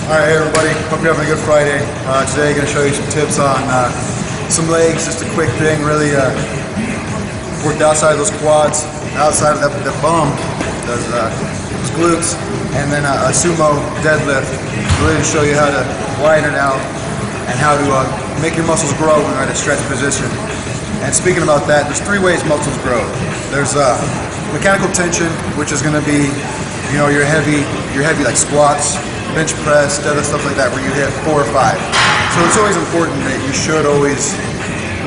Alright, hey everybody, hope you're having a good Friday. Today I'm going to show you some tips on some legs, just a quick thing, really work outside of those quads, outside of the bum, those glutes, and then a sumo deadlift, really to show you how to widen it out and how to make your muscles grow when you're at a stretch position. And speaking about that, there's three ways muscles grow. There's mechanical tension, which is going to be, you know, your heavy like squats, bench press, deadlift, stuff like that, where you hit 4 or 5. So it's always important that you should always,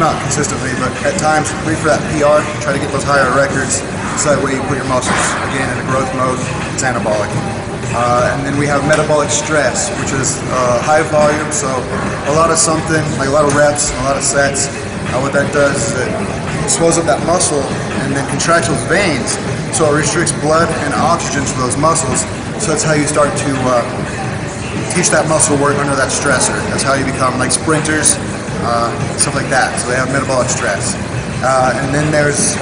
not consistently, but at times reach for that PR, try to get those higher records, so that way you put your muscles, again, in a growth mode. It's anabolic. And then we have metabolic stress, which is high volume, so a lot of something, like a lot of reps, a lot of sets. What that does is it swells up that muscle and then contracts those veins, so it restricts blood and oxygen to those muscles. So that's how you start to teach that muscle work under that stressor. That's how you become like sprinters, stuff like that. So they have metabolic stress. And then there's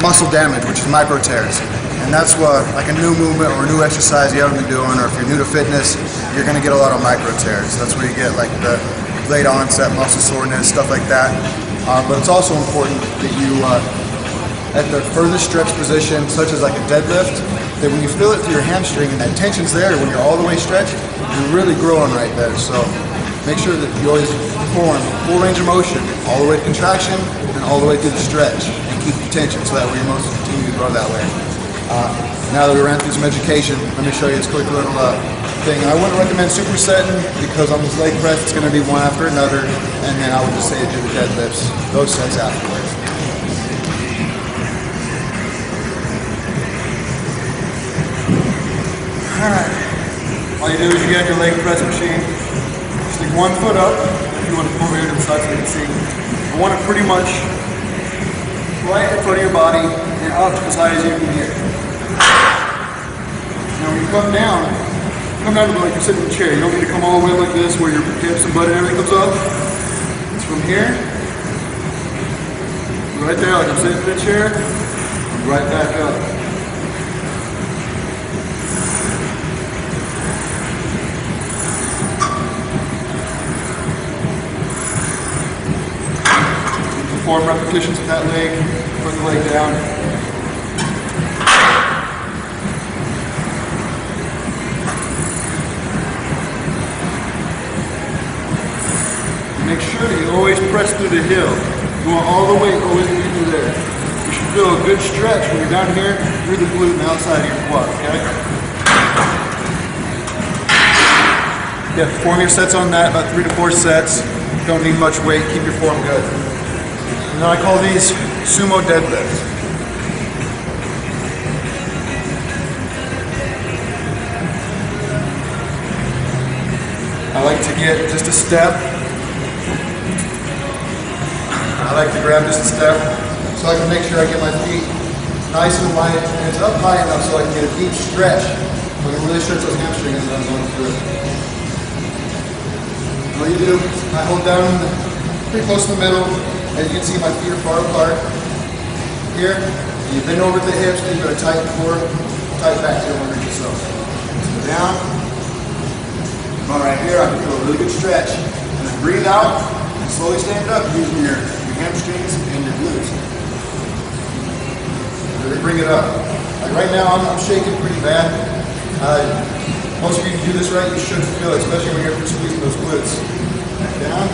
muscle damage, which is micro tears. And that's what, like a new movement or a new exercise you haven't been doing, or if you're new to fitness, you're going to get a lot of micro tears. That's where you get like the late onset muscle soreness, stuff like that. But it's also important that you, at the furthest stretch position, such as like a deadlift, that when you feel it through your hamstring and that tension's there, when you're all the way stretched, you're really growing right there. So make sure that you always perform full range of motion, all the way to contraction and all the way through the stretch, and keep the tension so that way your muscles continue to grow that way. Now that we ran through some education, let me show you this quick little thing. I wouldn't recommend supersetting because on this leg press it's going to be one after another, and then I would just say do the deadlifts, those sets afterwards. Alright, all you do is you get your leg press machine, stick one foot up, if you want to come over here to the side so you can see. You want it pretty much right in front of your body and up as high as you can get. Now when you come down to like you're sitting in a chair. You don't need to come all the way like this where your hips and butt and everything comes up. It's from here, right there like I'm sitting in a chair, right back up. Perform repetitions of that leg, put the leg down. Make sure that you always press through the heel. You want all the weight always to be through there. You should feel a good stretch when you're down here through the glute and outside of your quad, okay? Yeah, perform your sets on that, about 3 to 4 sets. Don't need much weight, keep your form good. And then I call these sumo deadlifts. I like to get just a step. I like to grab just a step so I can make sure I get my feet nice and wide, and it's up high enough so I can get a deep stretch. So I can really stretch those hamstrings as I'm going through it. All you do, I hold down pretty close to the middle. As you can see, my feet are far apart. Here, you bend over the hips, then you go to tight core, tight back so you don't want to reach yourself. So down. Come on, right here, I can feel a really good stretch. And then breathe out and slowly stand up using your hamstrings and your glutes. Really bring it up. Like right now, I'm shaking pretty bad. Most of you can do this right, you should feel it, especially when you're squeezing those glutes. Back down.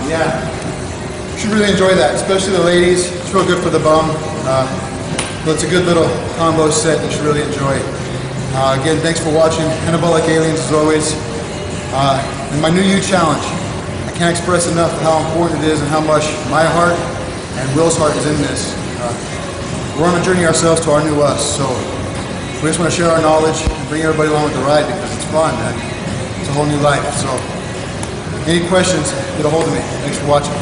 Yeah, you should really enjoy that, especially the ladies. It's real good for the bum. But it's a good little combo set you should really enjoy. Again, thanks for watching. Anabolic Aliens as always. And my New You Challenge. I can't express enough how important it is and how much my heart and Will's heart is in this. We're on a journey ourselves to our new us, so we just want to share our knowledge and bring everybody along with the ride because it's fun, man. It's a whole new life. So any questions, get a hold of me. Thanks for watching.